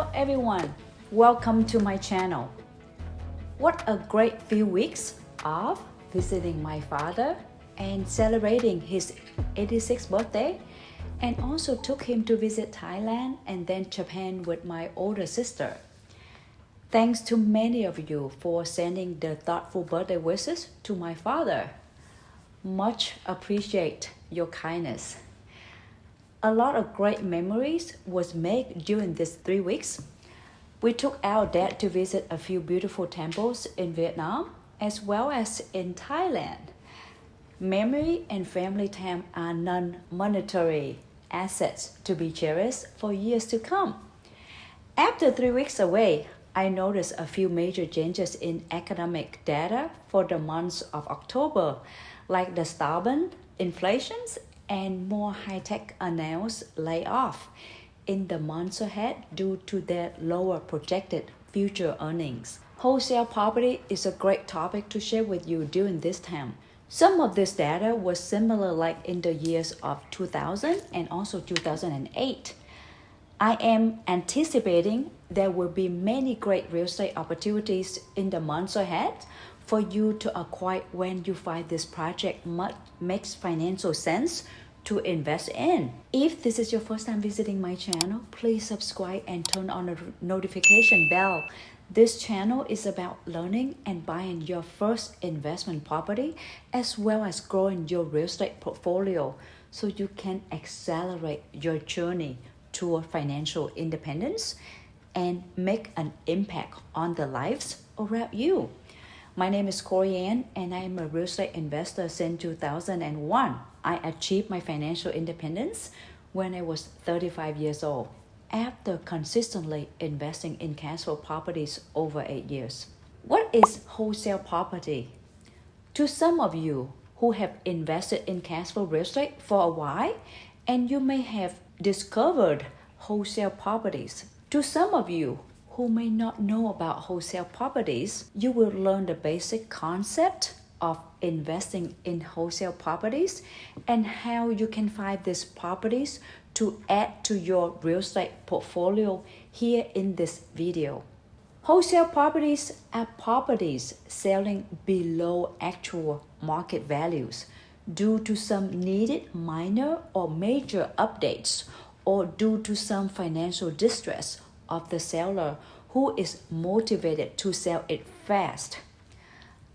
Hello everyone, welcome to my channel. What a great few weeks of visiting my father and celebrating his 86th birthday, and also took him to visit Thailand and then Japan with my older sister. Thanks to many of you for sending the thoughtful birthday wishes to my father. Much appreciate your kindness. A lot of great memories was made during these 3 weeks. We took our dad to visit a few beautiful temples in Vietnam as well as in Thailand. Memory and family time are non-monetary assets to be cherished for years to come. After 3 weeks away, I noticed a few major changes in economic data for the month of October, like the stubborn inflations and more high-tech announced layoff in the months ahead due to their lower projected future earnings. Wholesale property is a great topic to share with you during this time. Some of this data was similar like in the years of 2000 and also 2008. I am anticipating there will be many great real estate opportunities in the months ahead for you to acquire when you find this project makes financial sense to invest in. If this is your first time visiting my channel, please subscribe and turn on the notification bell. This channel is about learning and buying your first investment property as well as growing your real estate portfolio so you can accelerate your journey toward financial independence and make an impact on the lives around you. My name is Korianne and I am a real estate investor since 2001. I achieved my financial independence when I was 35 years old after consistently investing in cash flow properties over 8 years. What is wholesale property? To some of you who have invested in cash flow real estate for a while, and you may have discovered wholesale properties. To some of you who may not know about wholesale properties, you will learn the basic concept of investing in wholesale properties and how you can find these properties to add to your real estate portfolio here in this video. Wholesale properties are properties selling below actual market values due to some needed minor or major updates or due to some financial distress of the seller who is motivated to sell it fast.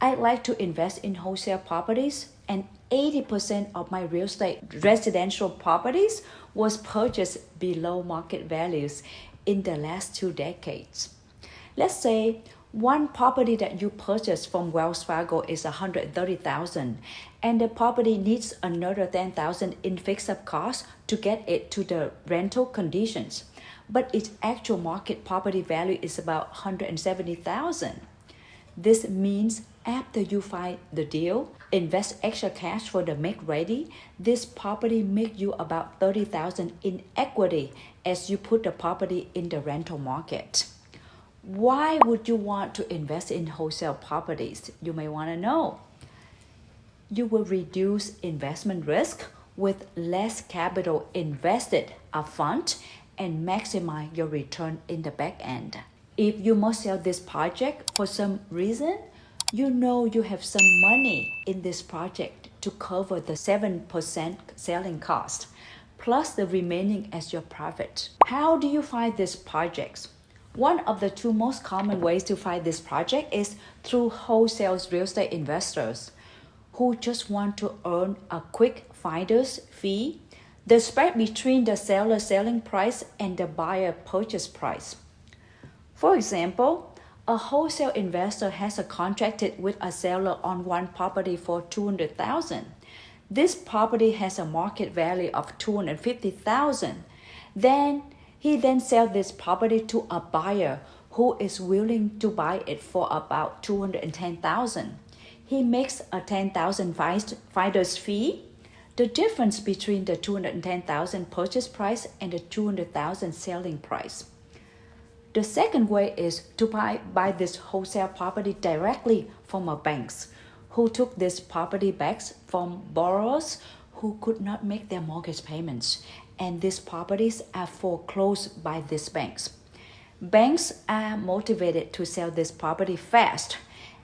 I like to invest in wholesale properties, and 80% of my real estate residential properties was purchased below market values in the last 2 decades. Let's say one property that you purchased from Wells Fargo is $130,000 and the property needs another $10,000 in fix-up costs to get it to the rental conditions, but its actual market property value is about $170,000. This means after you find the deal, invest extra cash for the make ready, this property make you about $30,000 in equity as you put the property in the rental market. Why would you want to invest in wholesale properties? You may want to know. You will reduce investment risk with less capital invested upfront and maximize your return in the back end. If you must sell this project for some reason, you know you have some money in this project to cover the 7% selling cost, plus the remaining as your profit. How do you find these projects? One of the 2 most common ways to find this project is through wholesale real estate investors who just want to earn a quick finder's fee, the spread between the seller selling price and the buyer purchase price. For example, a wholesale investor has contracted with a seller on one property for $200,000. This property has a market value of $250,000. He then sells this property to a buyer who is willing to buy it for about $210,000. He makes a $10,000 finder's fee. The difference between the $210,000 purchase price and the $200,000 selling price. The second way is to buy this wholesale property directly from a banks who took this property back from borrowers who could not make their mortgage payments, and these properties are foreclosed by these banks. Banks are motivated to sell this property fast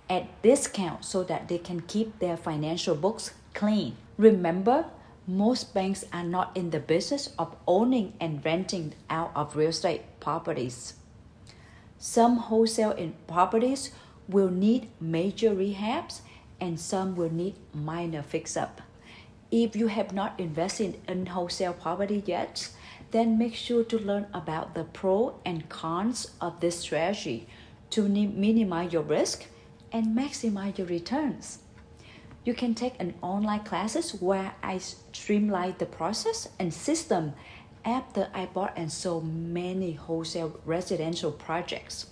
at discount so that they can keep their financial books clean. Remember, most banks are not in the business of owning and renting out of real estate properties. Some wholesale properties will need major rehabs and some will need minor fix-up. If you have not invested in wholesale property yet, then make sure to learn about the pros and cons of this strategy to minimize your risk and maximize your returns. You can take an online classes where I streamline the process and system after I bought and sold many wholesale residential projects.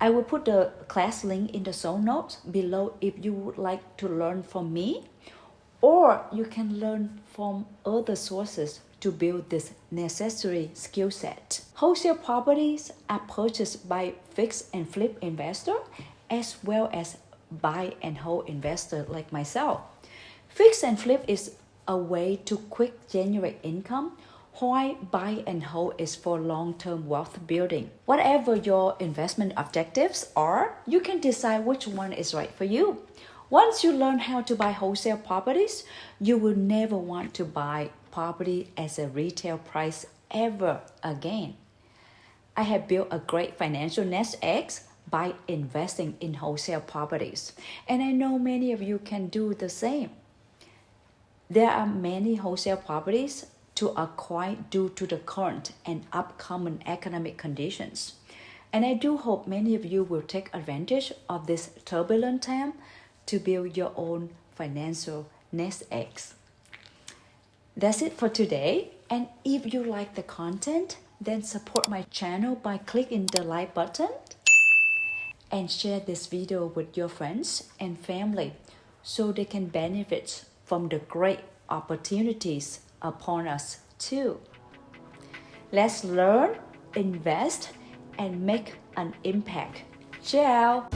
I will put the class link in the show notes below if you would like to learn from me, or you can learn from other sources to build this necessary skill set. Wholesale properties are purchased by fix and flip investor as well as buy and hold investor like myself. Fix and flip is a way to quick generate income, while buy and hold is for long-term wealth building. Whatever your investment objectives are, you can decide which one is right for you. Once you learn how to buy wholesale properties, you will never want to buy property as a retail price ever again. I have built a great financial nest egg by investing in wholesale properties, and I know many of you can do the same. There are many wholesale properties to acquire due to the current and upcoming economic conditions, and I do hope many of you will take advantage of this turbulent time to build your own financial nest eggs. That's it for today, and if you like the content, then support my channel by clicking the like button and share this video with your friends and family so they can benefit from the great opportunities upon us too. Let's learn, invest, and make an impact. Ciao!